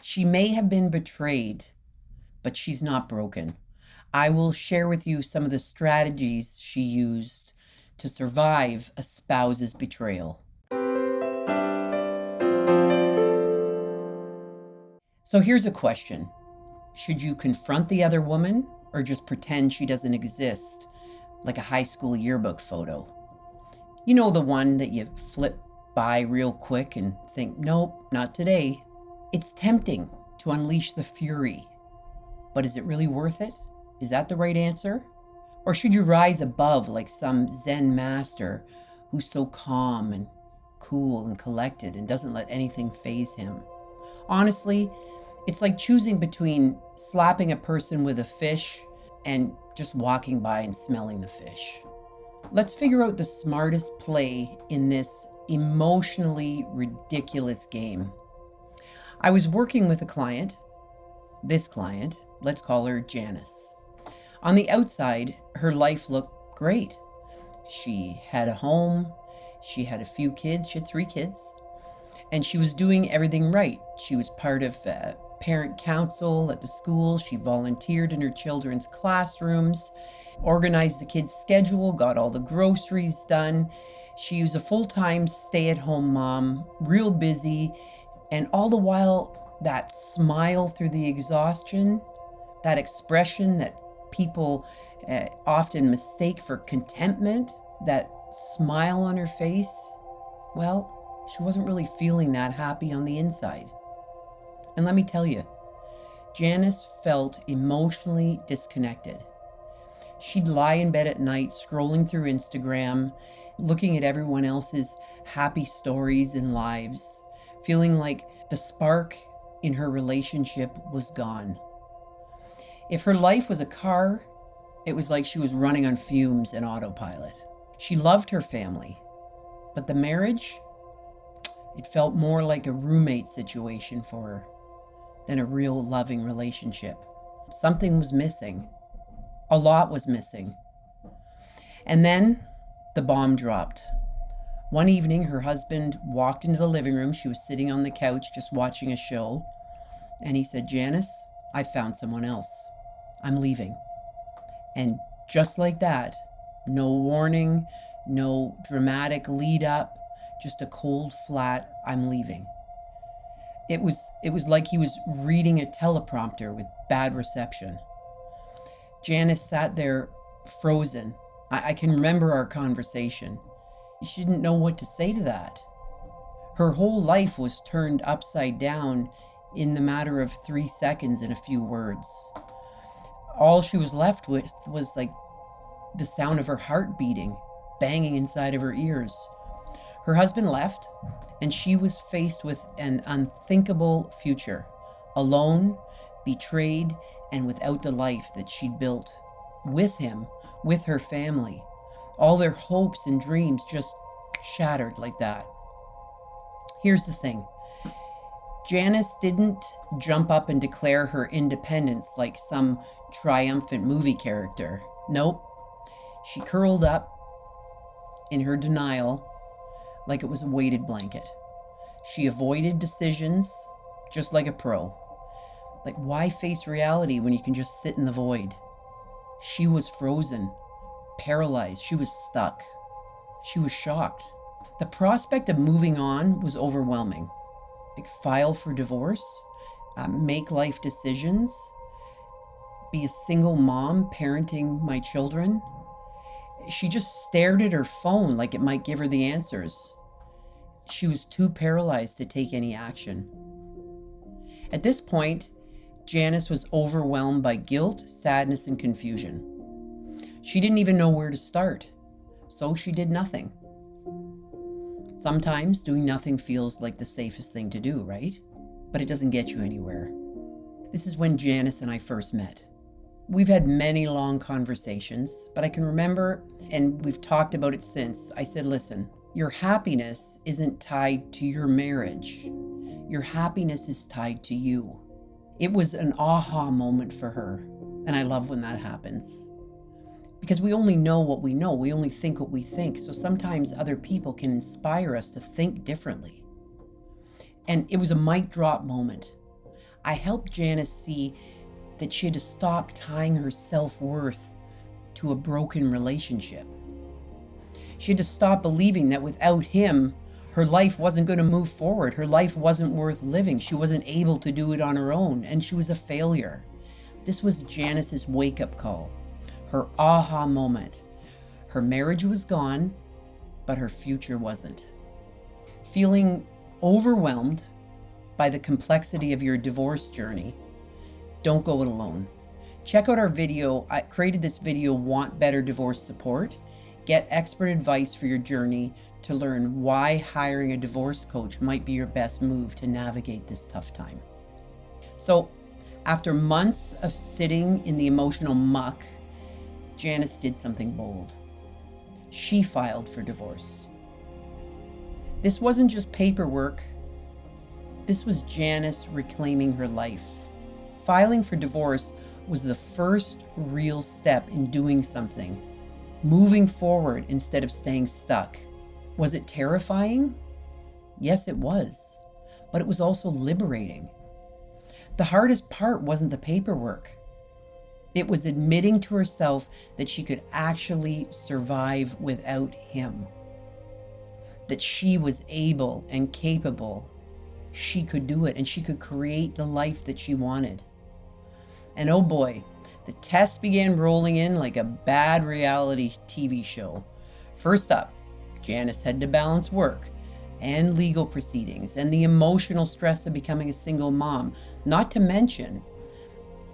She may have been betrayed, but she's not broken. I will share with you some of the strategies she used to survive a spouse's betrayal. So here's a question. Should you confront the other woman or just pretend she doesn't exist, like a high school yearbook photo? You know, the one that you flip by real quick and think, nope, not today. It's tempting to unleash the fury, but is it really worth it? Is that the right answer? Or should you rise above like some Zen master who's so calm and cool and collected and doesn't let anything faze him? Honestly, it's like choosing between slapping a person with a fish and just walking by and smelling the fish. Let's figure out the smartest play in this emotionally ridiculous game. I was working with a client, this client, let's call her Janice. On the outside, her life looked great. She had a home, she had a few kids, she had 3 kids, and she was doing everything right. She was part of parent council at the school. She volunteered in her children's classrooms, organized the kids' schedule, got all the groceries done. She was a full-time stay-at-home mom, real busy, and all the while, that smile through the exhaustion, that expression that people often mistake for contentment, that smile on her face, well, she wasn't really feeling that happy on the inside. And let me tell you, Janice felt emotionally disconnected. She'd lie in bed at night scrolling through Instagram, looking at everyone else's happy stories and lives, feeling like the spark in her relationship was gone. If her life was a car, it was like she was running on fumes and autopilot. She loved her family, but the marriage, it felt more like a roommate situation for her than a real loving relationship. Something was missing. A lot was missing. And then the bomb dropped. One evening, her husband walked into the living room. She was sitting on the couch just watching a show. And he said, "Janice, I found someone else. I'm leaving." And just like that, no warning, no dramatic lead up, just a cold, flat, "I'm leaving." It was like he was reading a teleprompter with bad reception. Janice sat there frozen. I can remember our conversation. She didn't know what to say to that. Her whole life was turned upside down in the matter of 3 seconds and a few words. All she was left with was like the sound of her heart beating, banging inside of her ears. Her husband left, and she was faced with an unthinkable future, alone, betrayed, and without the life that she'd built with him, with her family. All their hopes and dreams just shattered like that. Here's the thing. Janice didn't jump up and declare her independence like some triumphant movie character. Nope. She curled up in her denial like it was a weighted blanket. She avoided decisions just like a pro. Like, why face reality when you can just sit in the void? She was frozen, paralyzed. She was stuck. She was shocked. The prospect of moving on was overwhelming. Like, file for divorce, make life decisions, be a single mom parenting my children. She just stared at her phone like it might give her the answers. She was too paralyzed to take any action. At this point, Janice was overwhelmed by guilt, sadness, and confusion. She didn't even know where to start, so she did nothing. Sometimes doing nothing feels like the safest thing to do, right? But it doesn't get you anywhere. This is when Janice and I first met. We've had many long conversations, but I can remember, and we've talked about it since, I said, listen, your happiness isn't tied to your marriage. Your happiness is tied to you. It was an aha moment for her, and I love when that happens. Because we only know what we know. We only think what we think. So sometimes other people can inspire us to think differently. And it was a mic drop moment. I helped Janice see that she had to stop tying her self-worth to a broken relationship. She had to stop believing that without him, her life wasn't going to move forward. Her life wasn't worth living. She wasn't able to do it on her own, and she was a failure. This was Janice's wake-up call, her aha moment. Her marriage was gone, but her future wasn't. Feeling overwhelmed by the complexity of your divorce journey, don't go it alone. Check out our video. I created this video, Want Better Divorce Support. Get expert advice for your journey to learn why hiring a divorce coach might be your best move to navigate this tough time. So, after months of sitting in the emotional muck, Janice did something bold. She filed for divorce. This wasn't just paperwork. This was Janice reclaiming her life. Filing for divorce was the first real step in doing something, moving forward instead of staying stuck. Was it terrifying? Yes, it was, but it was also liberating. The hardest part wasn't the paperwork. It was admitting to herself that she could actually survive without him, that she was able and capable. She could do it, and she could create the life that she wanted. And oh boy, the tests began rolling in like a bad reality TV show. First up, Janice had to balance work and legal proceedings and the emotional stress of becoming a single mom, not to mention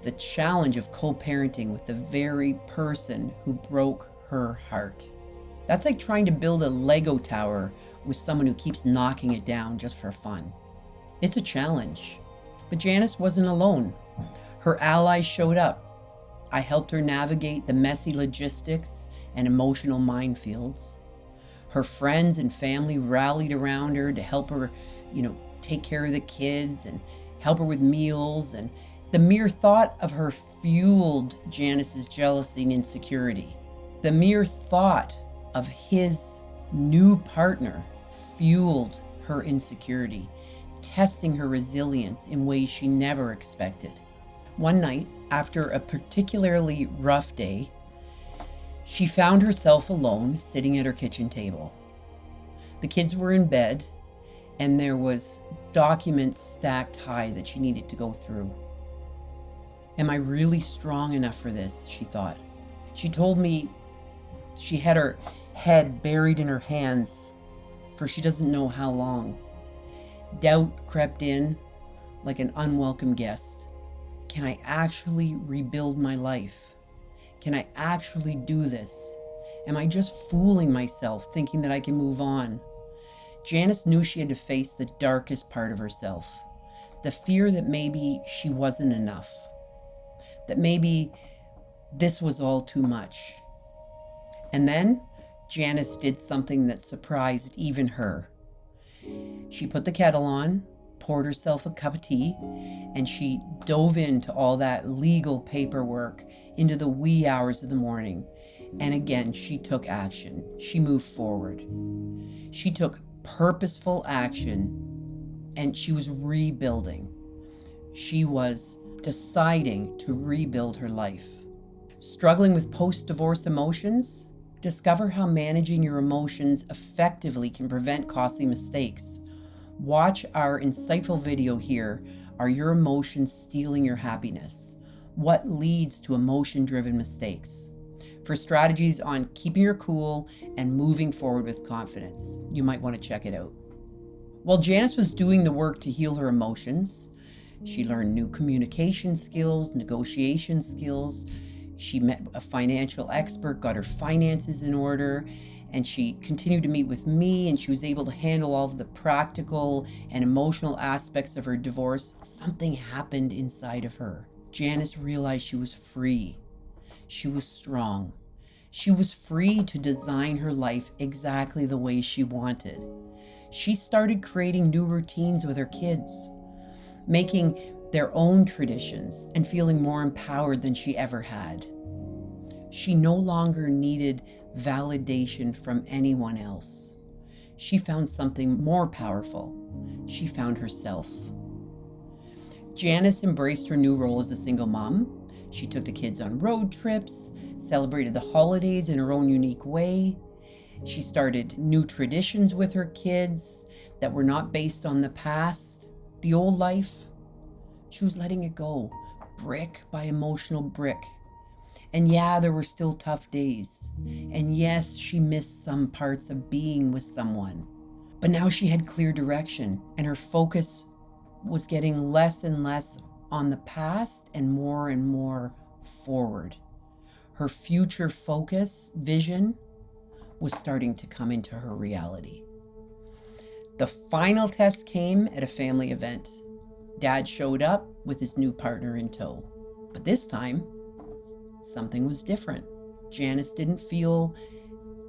the challenge of co-parenting with the very person who broke her heart. That's like trying to build a Lego tower with someone who keeps knocking it down just for fun. It's a challenge. But Janice wasn't alone. Her allies showed up. I helped her navigate the messy logistics and emotional minefields. Her friends and family rallied around her to help her, take care of the kids and help her with meals. And the mere thought of her fueled Janice's jealousy and insecurity. The mere thought of his new partner fueled her insecurity, testing her resilience in ways she never expected. One night, after a particularly rough day, she found herself alone sitting at her kitchen table. The kids were in bed, and there was documents stacked high that she needed to go through. Am I really strong enough for this? She thought. She told me she had her head buried in her hands for she doesn't know how long. Doubt crept in like an unwelcome guest. Can I actually rebuild my life? Can I actually do this? Am I just fooling myself thinking that I can move on? Janice knew she had to face the darkest part of herself, the fear that maybe she wasn't enough, that maybe this was all too much. And then Janice did something that surprised even her. She put the kettle on, poured herself a cup of tea, and she dove into all that legal paperwork into the wee hours of the morning. And again, she took action. She moved forward. She took purposeful action, and she was rebuilding. She was deciding to rebuild her life. Struggling with post-divorce emotions? Discover how managing your emotions effectively can prevent costly mistakes. Watch our insightful video here, Are Your Emotions Stealing Your Happiness? What leads to emotion-driven mistakes? For strategies on keeping your cool and moving forward with confidence. You might want to check it out. While Janice was doing the work to heal her emotions, she learned new communication skills, negotiation skills. She met a financial expert, got her finances in order, and she continued to meet with me, and she was able to handle all of the practical and emotional aspects of her divorce. Something happened inside of her. Janice realized she was free. She was strong. She was free to design her life exactly the way she wanted. She started creating new routines with her kids, making their own traditions, and feeling more empowered than she ever had. She no longer needed validation from anyone else. She found something more powerful. She found herself. Janice embraced her new role as a single mom. She took the kids on road trips, celebrated the holidays in her own unique way. She started new traditions with her kids that were not based on the past, the old life. She was letting it go, brick by emotional brick. And yeah, there were still tough days. And yes, she missed some parts of being with someone. But now she had clear direction, and her focus was getting less and less on the past and more forward. Her future focus, vision, was starting to come into her reality. The final test came at a family event. Dad showed up with his new partner in tow. But this time, something was different. Janice didn't feel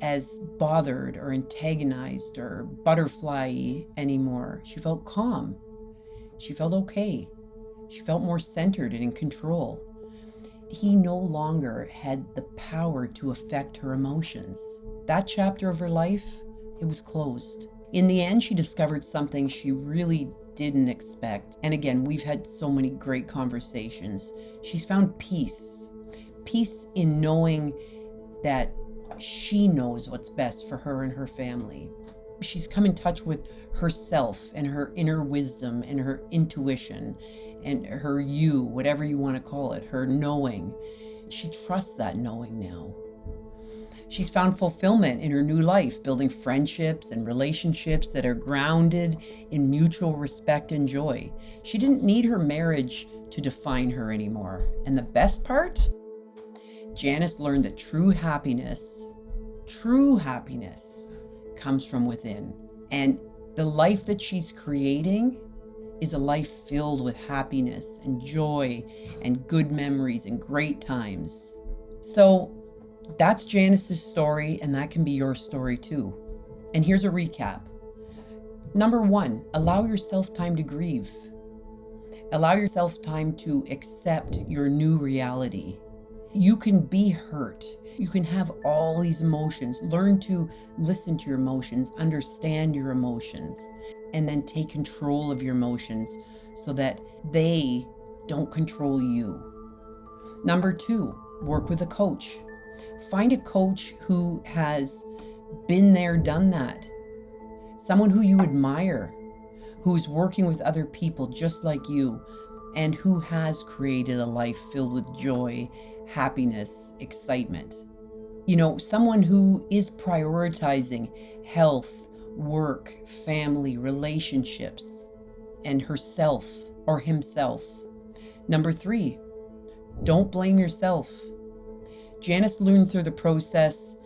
as bothered or antagonized or butterfly anymore. She felt calm. She felt okay. She felt more centered and in control. He no longer had the power to affect her emotions. That chapter of her life, it was closed. In the end, she discovered something she really didn't expect. And again, we've had so many great conversations. She's found peace. Peace in knowing that she knows what's best for her and her family. She's come in touch with herself and her inner wisdom and her intuition and her you, whatever you want to call it, her knowing. She trusts that knowing now. She's found fulfillment in her new life, building friendships and relationships that are grounded in mutual respect and joy. She didn't need her marriage to define her anymore. And the best part? Janice learned that true happiness comes from within. And the life that she's creating is a life filled with happiness and joy and good memories and great times. So that's Janice's story, and that can be your story too. And here's a recap. Number 1, allow yourself time to grieve. Allow yourself time to accept your new reality. You can be hurt. You can have all these emotions. Learn to listen to your emotions, understand your emotions, and then take control of your emotions so that they don't control you. Number 2, work with a coach. Find a coach who has been there, done that. Someone who you admire, who's working with other people just like you, and who has created a life filled with joy, happiness, excitement. You know, someone who is prioritizing health, work, family, relationships, and herself or himself. Number 3, don't blame yourself. Janice learned through the process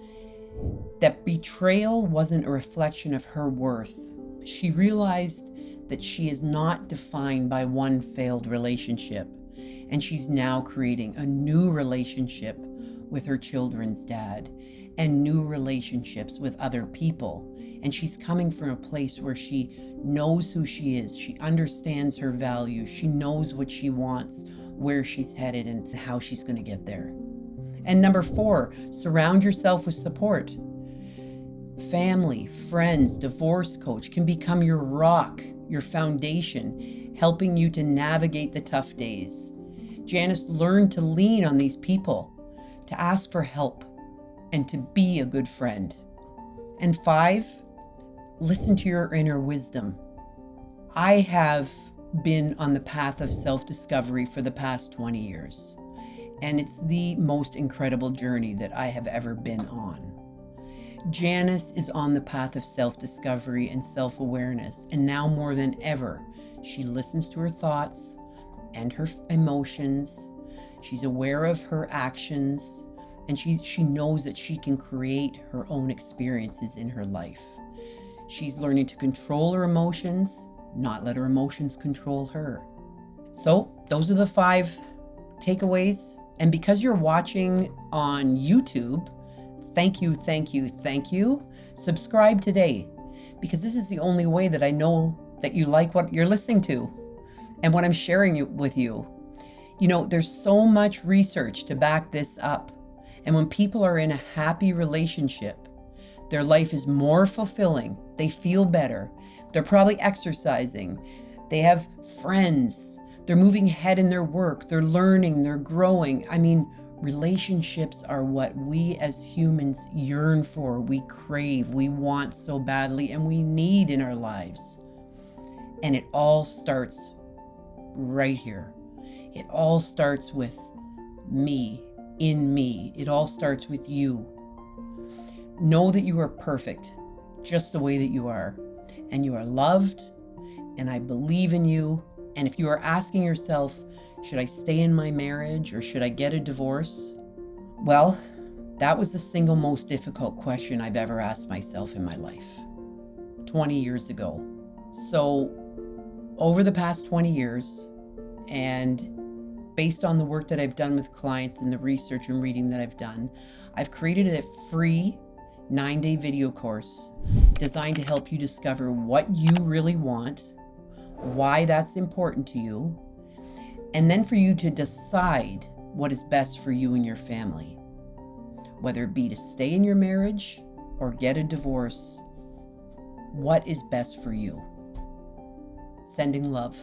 that betrayal wasn't a reflection of her worth. She realized that she is not defined by one failed relationship, and she's now creating a new relationship with her children's dad and new relationships with other people. And she's coming from a place where she knows who she is. She understands her values. She knows what she wants, where she's headed, and how she's going to get there. And number 4, surround yourself with support. Family, friends, divorce coach can become your rock, your foundation, helping you to navigate the tough days. Janice learned to lean on these people, to ask for help, and to be a good friend. And 5, listen to your inner wisdom. I have been on the path of self-discovery for the past 20 years, and it's the most incredible journey that I have ever been on. Janice is on the path of self-discovery and self-awareness, and now more than ever, she listens to her thoughts and her emotions. She's aware of her actions, and she knows that she can create her own experiences in her life. She's learning to control her emotions, not let her emotions control her. So those are the 5 takeaways. And because you're watching on YouTube, thank you. Subscribe today, because this is the only way that I know that you like what you're listening to and what I'm sharing with you. You know, there's so much research to back this up. And when people are in a happy relationship, their life is more fulfilling. They feel better. They're probably exercising. They have friends. They're moving ahead in their work. They're learning. They're growing. I mean, relationships are what we as humans yearn for, we crave, we want so badly, and we need in our lives. And it all starts right here. It all starts with me, in me. It all starts with you. Know that you are perfect, just the way that you are. And you are loved, and I believe in you. And if you are asking yourself, should I stay in my marriage or should I get a divorce? Well, that was the single most difficult question I've ever asked myself in my life 20 years ago. So over the past 20 years, and based on the work that I've done with clients and the research and reading that I've done, I've created a free 9-day video course designed to help you discover what you really want, why that's important to you, and then for you to decide what is best for you and your family, whether it be to stay in your marriage or get a divorce. What is best for you? Sending love.